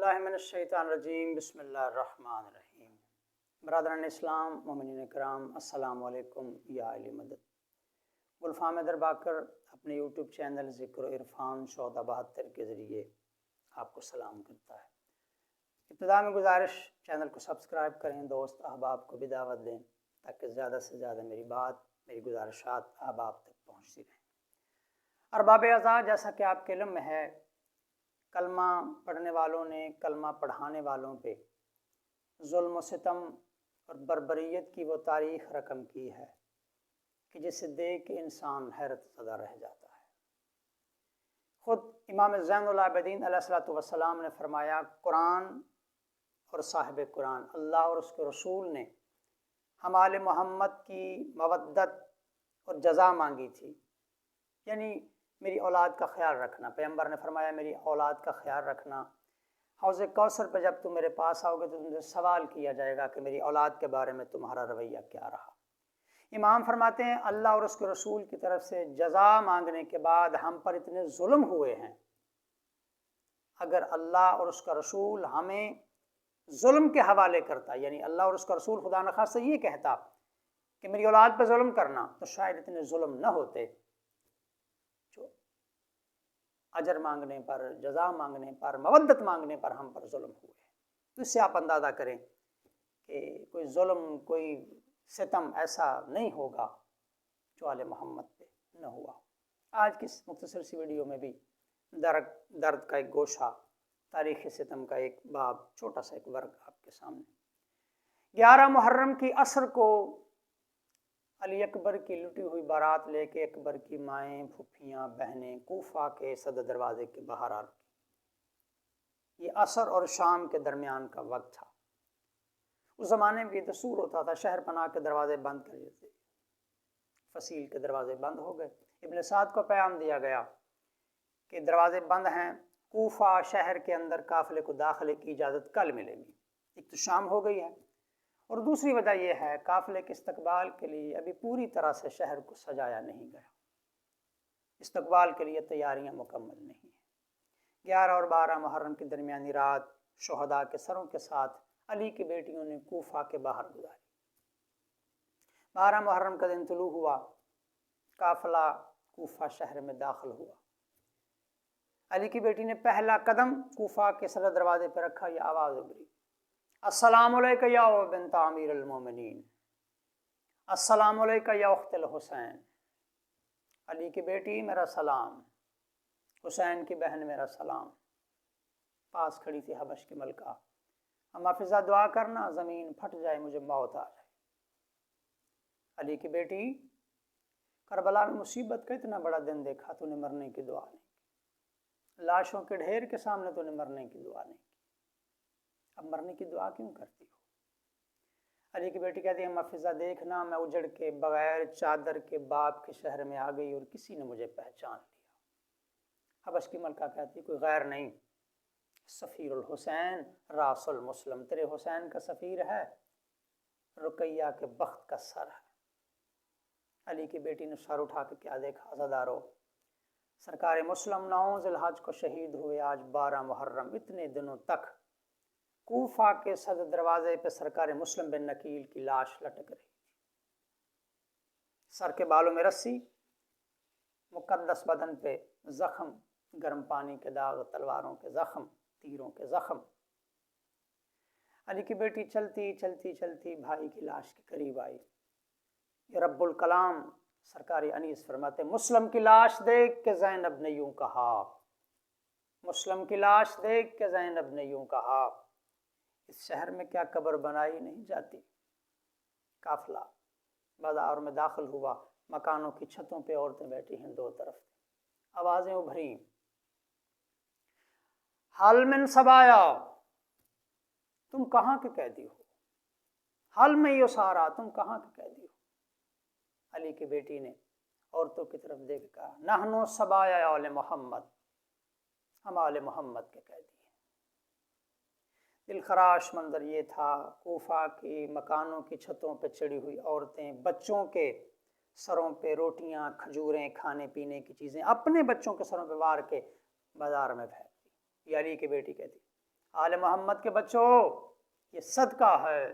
औज़ुबिल्लाहिमिनश्शैतानिर्रजीम बिस्मिल्लाहिर्रहमानिर्रहीम। बरादरान इस्लाम, मोमिनीन किराम, अस्सलामु अलैकुम या अहले मदद। गुलफाम दरबाकर अपने यूट्यूब चैनल ज़िक्र इरफान 1472 के ज़रिए आपको सलाम करता है। इब्तिदा में गुजारिश, चैनल को सब्सक्राइब करें, दोस्त अहबाब को भी दावत दें ताकि ज़्यादा से ज़्यादा मेरी बात, मेरी गुजारिशात अहबाब तक पहुँचती रहें। अरबाब अज़ा, जैसा कि आपके इल्म में है, कलमा पढ़ने वालों ने, कलमा पढ़ाने वालों पे जुल्म सितम और बर्बरियत की वो तारीख़ रकम की है कि जिसे देख के इंसान हैरत ज़दा रह जाता है। ख़ुद इमाम ज़ैनुल आबिदीन अलैहिस्सलातु वस्सलाम ने फरमाया, कुरान और साहिब कुरान अल्लाह और उसके रसूल ने हमारे मोहम्मद की मवद्दत और जज़ा मांगी थी, यानी मेरी औलाद का ख्याल रखना। पैगम्बर ने फरमाया, मेरी औलाद का ख्याल रखना। हौज़ कौसर पर जब तुम मेरे पास आओगे तो तुमसे सवाल किया जाएगा कि मेरी औलाद के बारे में तुम्हारा रवैया क्या रहा। इमाम फरमाते हैं, अल्लाह और उसके रसूल की तरफ से जज़ा मांगने के बाद हम पर इतने जुल्म हुए हैं, अगर अल्लाह और उसका रसूल हमें जुल्म के हवाले करता, यानी अल्लाह और उसका रसूल खुदा न खास्ता ये कहता कि मेरी औलाद पर जुल्म करना, तो शायद इतने जुल्म न होते जो अजर मांगने पर, जज़ा मांगने पर, मवद्दत मांगने पर हम पर जुल्म हुए। तो इससे आप अंदाज़ा करें कि कोई जुल्म, कोई सितम ऐसा नहीं होगा जो आले मोहम्मद पे न हुआ। आज की मुख्तसर सी वीडियो में भी दर्द का एक गोशा, तारीख़ सितम का एक बाब, छोटा सा एक वर्ग आपके सामने। 11 मुहर्रम की असर को अली अकबर की लुटी हुई बारात लेके अकबर की माएँ, फुफियाँ, बहनें कूफा के सदर दरवाजे के बाहर आ रही। ये असर और शाम के दरमियान का वक्त था। उस ज़माने में ये दस्तूर होता था, शहर पनाह के दरवाजे बंद कर देते, फसील के दरवाजे बंद हो गए। इब्न साद को पैगाम दिया गया कि दरवाजे बंद हैं, कूफा शहर के अंदर काफ़िले को दाखिले की इजाज़त कल मिलेगी। एक तो शाम हो गई है, और दूसरी वजह यह है काफ़िले के इस्तकबाल के लिए अभी पूरी तरह से शहर को सजाया नहीं गया, इस्तकबाल के लिए तैयारियां मुकम्मल नहीं हैं। 11 और 12 मुहर्रम की दरमियानी रात शुहदा के सरों के साथ अली की बेटियों ने कूफा के बाहर गुजारी। 12 मुहर्रम का दिन तुलू हुआ, काफ़िला कूफा शहर में दाखिल हुआ। अली की बेटी ने पहला कदम कूफा के सदर दरवाजे पर रखा, यह आवाज़ उभरी, अस्सलामु अलैका या बिन्त अमीरुल मोमिनीन, अस्सलामु अलैका या उख्तल हुसैन। अली की बेटी मेरा सलाम, हुसैन की बहन मेरा सलाम। पास खड़ी थी हबश की मलका, अम्मा फिजा दुआ करना ज़मीन फट जाए, मुझे मौत आ जाए। अली की बेटी, करबला में मुसीबत का इतना बड़ा दिन देखा, तूने मरने की दुआ नहीं की, लाशों के ढेर के सामने तूने मरने की दुआ नहीं की, अब मरने की दुआ क्यों करती हो? अली की बेटी कहती है, अम्मा फिजा देखना, मैं उजड़ के बगैर चादर के बाप के शहर में आ गई और किसी ने मुझे पहचान लिया। हबश की मलका कहती, कोई गैर नहीं, सफ़ीरुल हुसैन रासुल मुस्लिम, तेरे हुसैन का सफ़ीर है, रुकैया के बख्त का सर है। अली की बेटी ने सर उठा के क्या देखा, अज़ादारो, सरकार मुस्लिम 9 ज़िलहज को शहीद हुए, आज 12 मुहर्रम, इतने दिनों तक कूफा के सदर दरवाजे पे सरकार मुस्लिम बिन नकील की लाश लटक रही थी। सर के बालों में रस्सी, मुकद्दस बदन पे जख्म, गर्म पानी के दाग, तलवारों के जख्म, तीरों के जख्म। अली की बेटी चलती चलती चलती भाई की लाश के करीब आई। ये रब्बुल कलाम सरकारी अनीस फरमाते, मुस्लिम की लाश देख के ज़ैनब ने यूं कहा, मुस्लिम की लाश देख के ज़ैनब ने यूं कहा, इस शहर में क्या कब्र बनाई नहीं जाती। काफिला बाजार में दाखिल हुआ, मकानों की छतों पे औरतें बैठी हैं, दो तरफ आवाज़ें उभरी, हाल में सबाया, तुम कहाँ के कैदी हो, हाल में यो सारा, तुम कहाँ के कैदी हो। अली की बेटी ने औरतों की तरफ देख कहा, नहनो सबाया आले मोहम्मद, हम आले मोहम्मद के कैदी। दिलखराश मंजर ये था, कूफा की मकानों की छतों पर चढ़ी हुई औरतें बच्चों के सरों पे रोटियां, खजूरें, खाने पीने की चीज़ें अपने बच्चों के सरों पे वार के बाजार में फेंकती। ये अली की बेटी कहती, آل محمد کے بچوں یہ صدقہ ہے،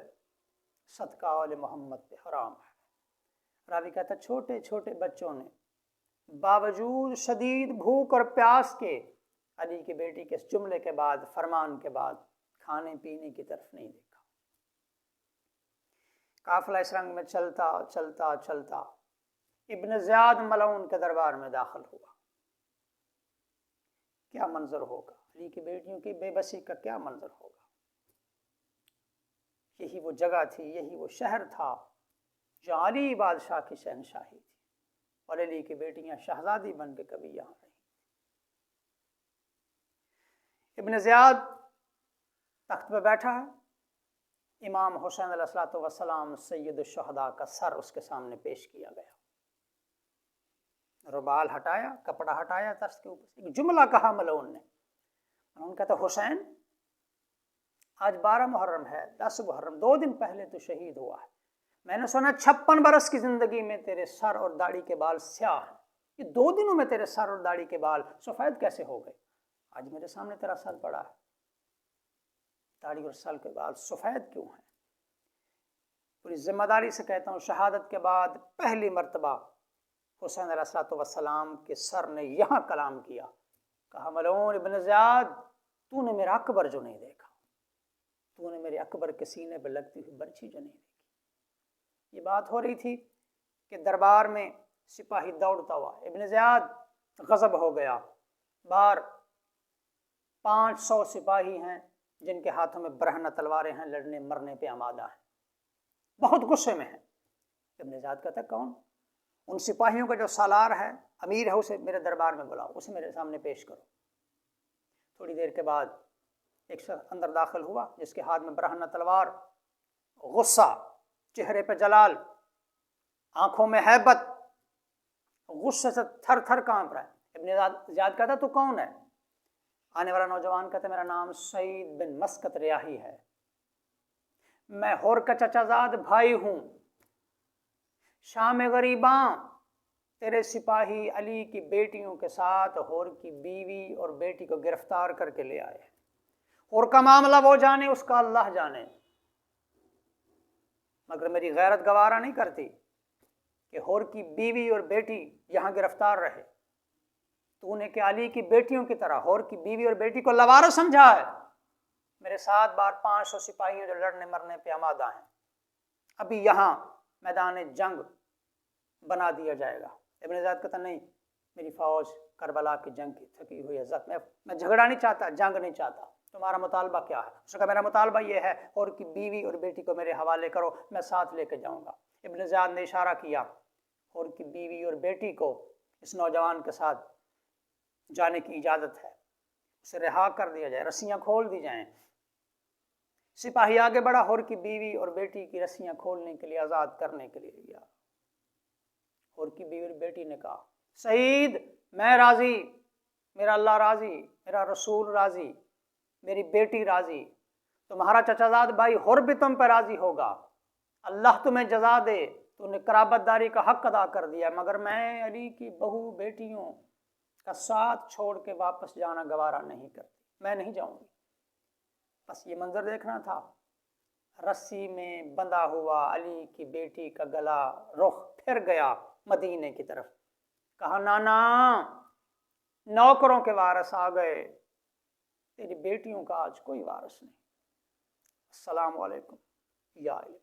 صدقہ آل محمد پہ حرام ہے۔ راوی کہتا چھوٹے چھوٹے بچوں نے باوجود شدید بھوک اور پیاس کے علی کی بیٹی کے اس جملے کے بعد، فرمان کے بعد، کھانے پینے کی طرف نہیں دیکھا۔ قافلہ اس رنگ میں چلتا چلتا چلتا ابن زیاد ملعون کے دربار میں داخل ہوا۔ کیا منظر ہوگا، علی کی بیٹیوں کی بے بسی کا کیا منظر ہوگا۔ یہی وہ جگہ تھی، یہی وہ شہر تھا جہاں علی بادشاہ کی شہنشاہی تھی، اور علی کی بیٹیاں شہزادی بن کے کبھی یہاں رہی۔ ابن زیاد تخت پہ بیٹھا ہے، امام حسین علیہ السلام سید الشہداء کا سر اس کے سامنے پیش کیا گیا، ربال ہٹایا، کپڑا ہٹایا تخت کے اوپر، ایک جملہ کہا ملعون نے، انہوں نے کہا حسین آج 12 محرم ہے، 10 محرم، 2 دن پہلے تو شہید ہوا ہے، میں نے سنا 56 برس کی زندگی میں تیرے سر اور داڑھی کے بال سیاہ ہیں، یہ 2 دنوں میں تیرے سر اور داڑھی کے بال سفید کیسے ہو گئے؟ آج میرے سامنے تیرا سر پڑا ہے، داڑھی اور سر کے بال سفید کیوں ہیں؟ پوری ذمہ داری سے کہتا ہوں، شہادت کے بعد پہلی مرتبہ حسین علیہ السلام کے سر نے یہاں کلام کیا، کہا ملعون ابن زیاد، تو نے میرا اکبر جو نہیں دیکھا، تو نے میرے اکبر کے سینے پہ لگتی ہوئی برچھی جو نہیں دیکھی۔ یہ بات ہو رہی تھی کہ دربار میں سپاہی دوڑتا ہوا، ابن زیاد غضب ہو گیا، بار 500 سپاہی ہیں جن کے ہاتھوں میں برہنہ تلواریں ہیں، لڑنے مرنے پہ آمادہ ہیں، بہت غصے میں ہیں۔ ابن زیاد کہتا کون؟ ان سپاہیوں کا جو سالار ہے، امیر ہے، اسے میرے دربار میں بلاؤ، اسے میرے سامنے پیش کرو۔ تھوڑی دیر کے بعد ایک شخص اندر داخل ہوا جس کے ہاتھ میں برہنہ تلوار، غصہ، چہرے پہ جلال، آنکھوں میں ہیبت، غصے سے تھر تھر کانپ رہا ہے۔ ابن زیاد کہتا تو کون ہے؟ آنے والا نوجوان کہتا میرا نام سعید بن مسکت ریاحی ہے، میں ہور کا چچا زاد بھائی ہوں، شام غریباں تیرے سپاہی علی کی بیٹیوں کے ساتھ ہور کی بیوی اور بیٹی کو گرفتار کر کے لے آئے، ہور کا معاملہ وہ جانے، اس کا اللہ جانے، مگر میری غیرت گوارا نہیں کرتی کہ ہور کی بیوی اور بیٹی یہاں گرفتار رہے۔ تو نے کہ علی کی بیٹیوں کی طرح ہور کی بیوی اور بیٹی کو لوارا سمجھا ہے؟ میرے ساتھ بار 500 سپاہیوں جو لڑنے مرنے پہ آمادہ ہیں، ابھی یہاں میدان جنگ بنا دیا جائے گا۔ ابن زیاد کہتا نہیں، میری فوج کربلا کی جنگ کی تھکی ہوئی ہے، میں جھگڑا نہیں چاہتا، جنگ نہیں چاہتا، تمہارا مطالبہ کیا ہے؟ اس نے کہا میرا مطالبہ یہ ہے اور کی بیوی اور بیٹی کو میرے حوالے کرو، میں ساتھ لے کے جاؤں گا۔ ابن زیاد نے اشارہ کیا، اور کی بیوی اور بیٹی کو اس نوجوان کے ساتھ جانے کی اجازت ہے، اسے رہا کر دیا جائے، رسیاں کھول دی جائیں۔ سپاہی آگے بڑھا، ہور کی بیوی اور بیٹی کی رسیاں کھولنے کے لیے، آزاد کرنے کے لیے لیا۔ ہور کی بیوی اور بیٹی نے کہا سعید میں راضی، میرا اللہ راضی، میرا رسول راضی، میری بیٹی راضی، تمہارا چچا زاد بھائی ہور بھی تم پہ راضی ہوگا، اللہ تمہیں جزا دے، تو نے قرابت داری کا حق ادا کر دیا، مگر میں علی کی بہو بیٹیوں کا ساتھ چھوڑ کے واپس جانا گوارا نہیں کرتی، میں نہیں جاؤں گی۔ بس یہ منظر دیکھنا تھا، رسی میں بندھا ہوا علی کی بیٹی کا گلا، رخ پھر گیا مدینے کی طرف، کہا نانا نوکروں کے وارث آ گئے، تیری بیٹیوں کا آج کوئی وارث نہیں، السلام علیکم یا علی۔